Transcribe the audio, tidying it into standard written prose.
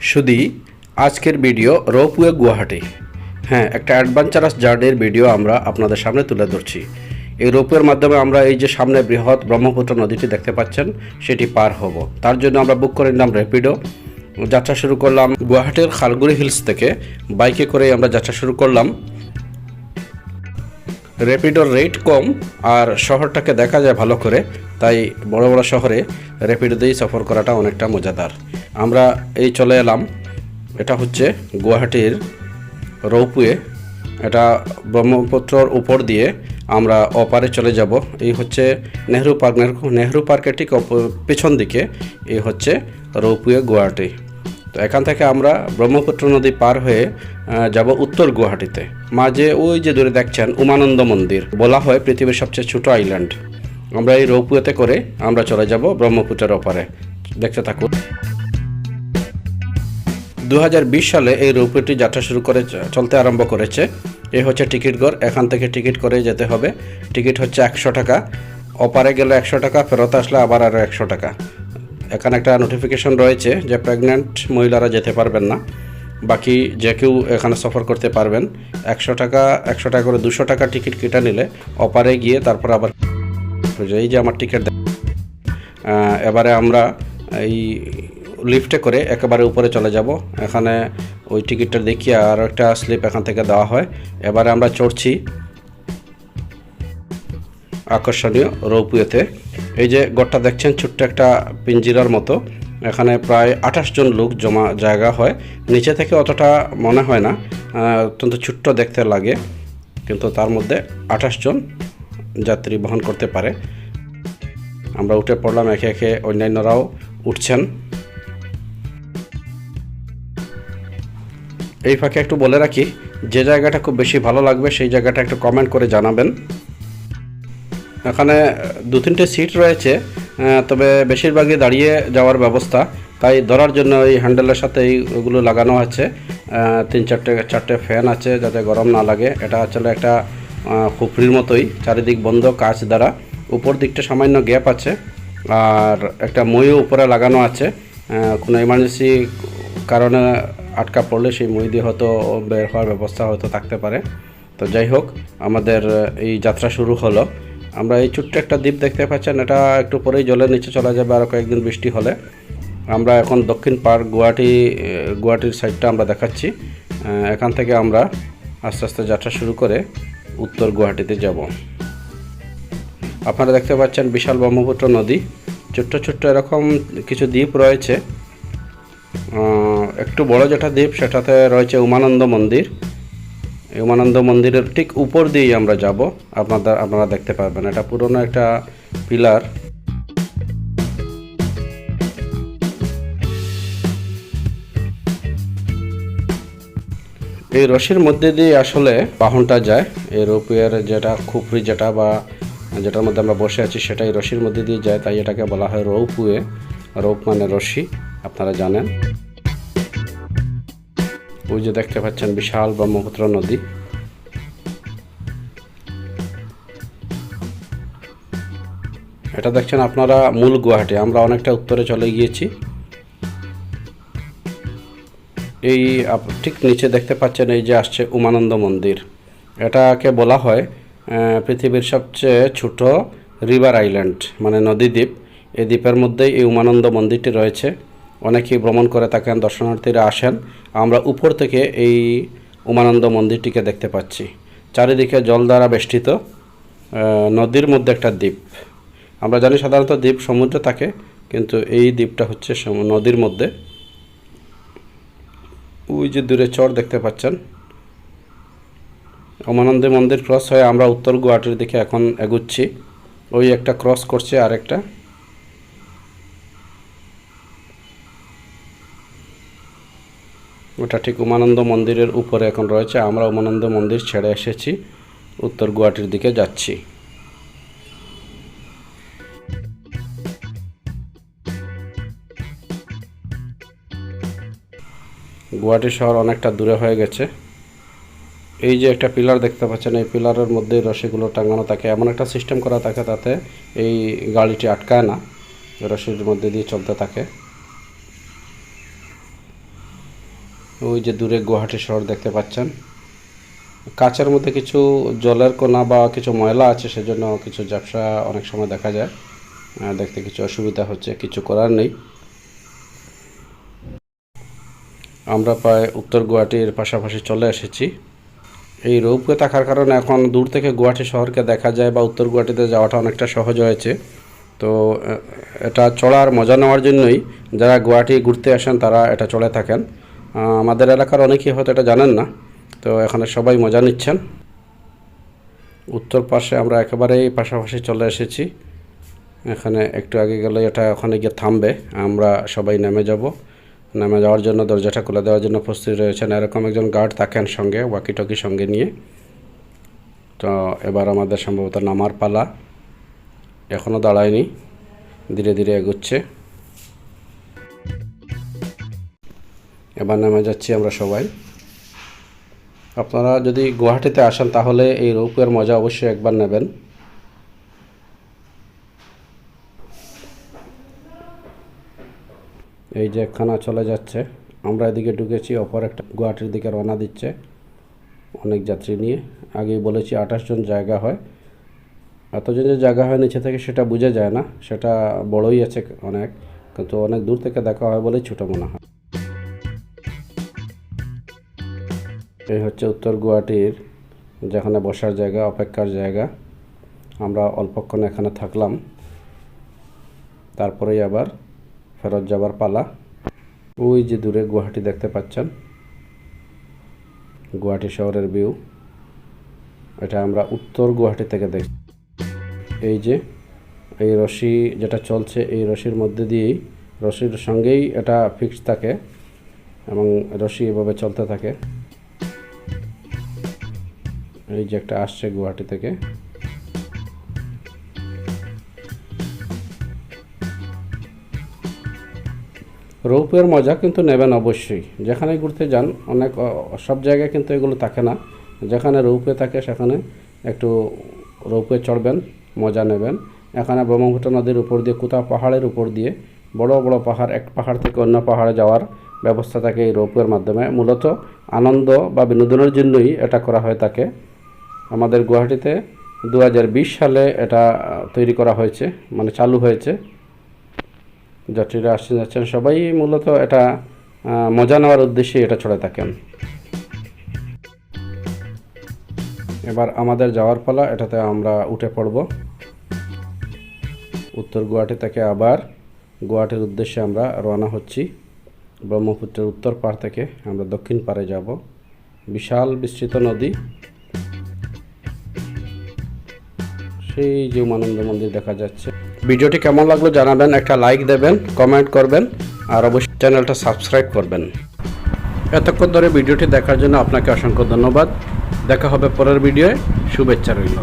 শুধু আজকের video ropeway Guwahati. হ্যাঁ, একটা অ্যাডভেঞ্চারাস জার্নির ভিডিও আমরা আপনাদের সামনে তুলে ধরছি। এই রোপওয়ের মাধ্যমে আমরা এই যে সামনে বৃহৎ ব্রহ্মপুত্র নদীটি দেখতে পাচ্ছেন সেটি পার হব। তার জন্য আমরা বুক করে নিলাম র্যাপিডো। যাত্রা শুরু করলাম গুয়াহাটির খালগুড়ি হিলস থেকে। বাইকে করে আমরা যাত্রা শুরু করলাম। র্যাপিডোর রেট কম আর শহরটাকে দেখা যায় ভালো করে, তাই বড় বড় শহরে র্যাপিডো দিয়েই সফর করাটা অনেকটা মজাদার। আমরা এই চলে এলাম, এটা হচ্ছে গুয়াহাটির রোপওয়ে। এটা ব্রহ্মপুত্রর উপর দিয়ে আমরা অপারে চলে যাব। এই হচ্ছে নেহরু পার্ক। নেহরু পার্কের ঠিক পেছন দিকে এই হচ্ছে রোপওয়ে গুয়াহাটি। তো এখান থেকে আমরা ব্রহ্মপুত্র নদী পার হয়ে যাব উত্তর গুয়াহাটিতে। মাঝে ওই যে দূরে দেখছেন উমানন্দ মন্দির, বলা হয় পৃথিবীর সবচেয়ে ছোট আইল্যান্ড। আমরা এই রোপওয়েতে করে আমরা চলে যাব ব্রহ্মপুত্রের ওপারে। দেখতে থাকুন। 2020 সালে এই রোপওয়েটি যাত্রা শুরু করে চলতে আরম্ভ করেছে। এই হচ্ছে টিকিট ঘর। এখান থেকে টিকিট করে যেতে হবে। টিকিট হচ্ছে 100 টাকা। ওপারে গেলে 100 টাকা, ফেরত আসলে আবার আরও 100 টাকা। এখানে একটা নোটিফিকেশন রয়েছে যে প্রেগন্যান্ট মহিলারা যেতে পারবেন না, বাকি যে কেউ এখানে সফর করতে পারবেন। 100 টাকা করে 200 টাকা টিকিট কেটে নিলে ওপারে গিয়ে তারপর আবার এই যে আমার টিকিট। এবারে আমরা এই লিফটে করে একেবারে উপরে চলে যাব। এখানে ওই টিকিটটা দেখিয়ে আর একটা স্লিপ এখান থেকে দেওয়া হয়। এবারে আমরা চড়ছি আকর্ষণীয় রোপওয়েতে। এই যে গড়টা দেখছেন, ছোট্ট একটা পিঞ্জিরার মতো। এখানে প্রায় 28 জন লোক জমা জায়গা হয়। নিচে থেকে অতটা মনে হয় না, অত্যন্ত ছোট্ট দেখতে লাগে, কিন্তু তার মধ্যে 28 জন যাত্রী বহন করতে পারে। আমরা উঠে পড়লাম, একে একে অন্যান্যরাও উঠছেন। এই ফাঁকে একটু বলে রাখি, যে জায়গাটা খুব বেশি ভালো লাগবে সেই জায়গাটা একটু কমেন্ট করে জানাবেন। এখানে 2-3টে সিট রয়েছে, তবে বেশিরভাগই দাঁড়িয়ে যাওয়ার ব্যবস্থা, তাই ধরার জন্য এই হ্যান্ডেলের সাথে এইগুলো লাগানো আছে। 3-4টে ফ্যান আছে যাতে গরম না লাগে। এটা আসলে একটা খুপড়ির মতোই, চারিদিক বন্ধ কাঁচ দ্বারা। উপর দিকটা সামান্য গ্যাপ আছে, আর একটা মইও উপরে লাগানো আছে। কোনো ইমার্জেন্সি কারণে আটকা পড়লে সেই মই দিয়ে হয়তো বের হওয়ার ব্যবস্থা হয়তো থাকতে পারে। তো যাই হোক, আমাদের এই যাত্রা শুরু হলো। আমরা এই ছোট্ট একটা দ্বীপ দেখতে পাচ্ছেন, এটা একটু পরেই জলের নিচে চলে যাবে আরও কয়েকদিন বৃষ্টি হলে। আমরা এখন দক্ষিণ পার্ক গুয়াহাটির সাইডটা আমরা দেখাচ্ছি। এখান থেকে আমরা আস্তে আস্তে যাত্রা শুরু করে উত্তর গুয়াহাটিতে যাব। আপনারা দেখতে পাচ্ছেন বিশাল ব্রহ্মপুত্র নদী। ছোট্ট ছোট্ট এরকম কিছু দ্বীপ রয়েছে। একটু বড় যেটা দ্বীপ সেটাতে রয়েছে উমানন্দ মন্দির। এই উমানন্দ মন্দিরের ঠিক উপর দিয়েই আমরা যাব। আপনারা দেখতে পারবেন, এটা পুরনো একটা পিলার। এই রশির মধ্যে দিয়ে আসলে বাহনটা যায়। এই রোপওয়ের যেটা খুপড়ি যেটার মধ্যে আমরা বসে আছি সেটাই রশির মধ্যে দিয়ে যায়, তাই এটাকে বলা হয় রোপওয়ে। রোপ মানে রশি, আপনারা জানেন। ওই যে দেখতে পাচ্ছেন বিশাল ব্রহ্মপুত্র নদী। এটা দেখছেন আপনারা মূল গুয়াহাটি। আমরা অনেকটা উত্তরে চলে গিয়েছি। এই ঠিক নিচে দেখতে পাচ্ছেন এই যে আসছে উমানন্দ মন্দির। এটাকে বলা হয় পৃথিবীর সবচেয়ে ছোট রিভার আইল্যান্ড, মানে নদী দ্বীপ। এই দ্বীপের মধ্যেই এই উমানন্দ মন্দিরটি রয়েছে। অনেকেই ভ্রমণ করে থাকেন, দর্শনার্থীরা আসেন। আমরা উপর থেকে এই উমানন্দ মন্দিরটিকে দেখতে পাচ্ছি। চারিদিকে জল দ্বারা বেষ্টিত নদীর মধ্যে একটা দ্বীপ। আমরা জানি সাধারণত দ্বীপ সমুদ্রে থাকে, কিন্তু এই দ্বীপটা হচ্ছে নদীর মধ্যে। ওই যে দূরে চর দেখতে পাচ্ছেন। উমানন্দ মন্দির ক্রস হয়ে আমরা উত্তর গুয়াহাটির দিকে এখন এগুচ্ছি। ওই একটা ক্রস করছে আরেকটা। ওটা ঠিক উমানন্দ মন্দিরের উপরে এখন রয়েছে। আমরা উমানন্দ মন্দির ছেড়ে এসেছি, উত্তর গুয়াহাটির দিকে যাচ্ছি। গুয়াহাটি শহর অনেকটা দূরে হয়ে গেছে। এই যে একটা পিলার দেখতে পাচ্ছেন, এই পিলারের মধ্যে রশিগুলো টাঙানো থাকে। এমন একটা সিস্টেম করা থাকে তাতে এই গাড়িটি আটকায় না, রশির মধ্যে দিয়ে চলতে থাকে। ওই যে দূরে গুয়াহাটি শহর দেখতে পাচ্ছেন। কাচের মধ্যে কিছু জলের কোনা বা কিছু ময়লা আছে, সেজন্য কিছু ঝাপসা অনেক সময় দেখা যায়, দেখতে কিছু অসুবিধা হচ্ছে, কিছু করার নেই। আমরা প্রায় উত্তর গুয়াহাটির পাশাপাশি চলে এসেছি। এই রোপওয়ে থাকার কারণে এখন দূর থেকে গুয়াহাটি শহরকে দেখা যায় বা উত্তর গুয়াহাটিতে যাওয়াটা অনেকটা সহজ হয়েছে। তো এটা চড়ার মজা নেওয়ার জন্যই যারা গুয়াহাটি ঘুরতে আসেন তারা এটা চড়ে থাকেন। আমাদের এলাকার অনেকেই হয়তো এটা জানেন না, তো এখানে সবাই মজা নিচ্ছেন। উত্তর পাশে আমরা একেবারেই পাশাপাশি চলে এসেছি। এখানে একটু আগে গেলে এটা ওখানে গিয়ে থামবে, আমরা সবাই নেমে যাব। নেমে যাওয়ার জন্য দরজাটা খুলে দেওয়ার জন্য প্রস্তুত রয়েছেন। এরকম একজন গার্ড থাকেন সঙ্গে, ওয়াকি টকি সঙ্গে নিয়ে। তো এবার আমাদের সম্ভবত নামার পালা। এখনও দাঁড়ায়নি, ধীরে ধীরে এগোচ্ছে। এবার নেমে যাচ্ছি আমরা সবাই। আপনারা যদি গুয়াহাটিতে আসেন তাহলে এই রোপওয়ের মজা অবশ্যই একবার নেবেন। এই যে একখানা চলে যাচ্ছে, আমরা এদিকে ঢুকেছি, অপর একটা গুয়াহাটির দিকে রওনা দিচ্ছে অনেক যাত্রী নিয়ে। আগেই বলেছি 28 জন জায়গা হয়। এতজন যে জায়গা হয় নিচে থেকে সেটা বোঝা যায় না, সেটা বড়ই আছে অনেক, কিন্তু অনেক দূর থেকে দেখা হয় বলেই ছোটো মনে হয়। এই হচ্ছে উত্তর গুয়াহাটির যেখানে বসার জায়গা, অপেক্ষার জায়গা। আমরা অল্পক্ষণ এখানে থাকলাম, তারপরেই আবার ফেরত যাবার পালা। ওই যে দূরে গুয়াহাটি দেখতে পাচ্ছেন, গুয়াহাটি শহরের ভিউ। এটা আমরা উত্তর গুয়াহাটি থেকে দেখি। এই যে এই রশি যেটা চলছে, এই রশির মধ্যে দিয়েই, রশির সঙ্গেই এটা ফিক্স থাকে এবং রশি এভাবে চলতে থাকে। এই যে একটা আসছে গুয়াহাটি থেকে। রোপওয়ের মজা কিন্তু নেবেন অবশ্যই। যেখানে ঘুরতে যান অনেক সব জায়গায় কিন্তু এগুলো থাকে না। যেখানে রোপওয়ে থাকে সেখানে একটু রোপওয়ে চড়বেন, মজা নেবেন। এখানে ব্রহ্মপুত্র নদীর উপর দিয়ে, কোথাও পাহাড়ের উপর দিয়ে, বড় বড় পাহাড়, এক পাহাড় থেকে অন্য পাহাড়ে যাওয়ার ব্যবস্থা থাকে এই রোপওয়ের মাধ্যমে। মূলত আনন্দ বা বিনোদনের জন্যই এটা করা হয়ে থাকে। আমাদের গুয়াহাটিতে 2020 সালে এটা তৈরি করা হয়েছে, মানে চালু হয়েছে। যাত্রীরা আসছেন যাচ্ছেন সবাই মূলত এটা মজা নেওয়ার উদ্দেশ্যে এটা চড়ে থাকেন। এবার আমাদের যাওয়ার পালা, এটাতে আমরা উঠে পড়ব। উত্তর গুয়াহাটি থেকে আবার গুয়াহাটির উদ্দেশ্যে আমরা রওনা হচ্ছি। ব্রহ্মপুত্রের উত্তর পাড় থেকে আমরা দক্ষিণ পাড়ে যাব। বিশাল বিস্তৃত নদী, সেই যে উমানন্দ মন্দির দেখা যাচ্ছে। ভিডিওটি কেমন লাগলো জানাবেন, একটা লাইক দেবেন, কমেন্ট করবেন, আর অবশ্যই চ্যানেলটা সাবস্ক্রাইব করবেন। এতক্ষণ ধরে ভিডিওটি দেখার জন্য আপনাকে অসংখ্য ধন্যবাদ। দেখা হবে পরের ভিডিওয়ে, শুভেচ্ছা রইল।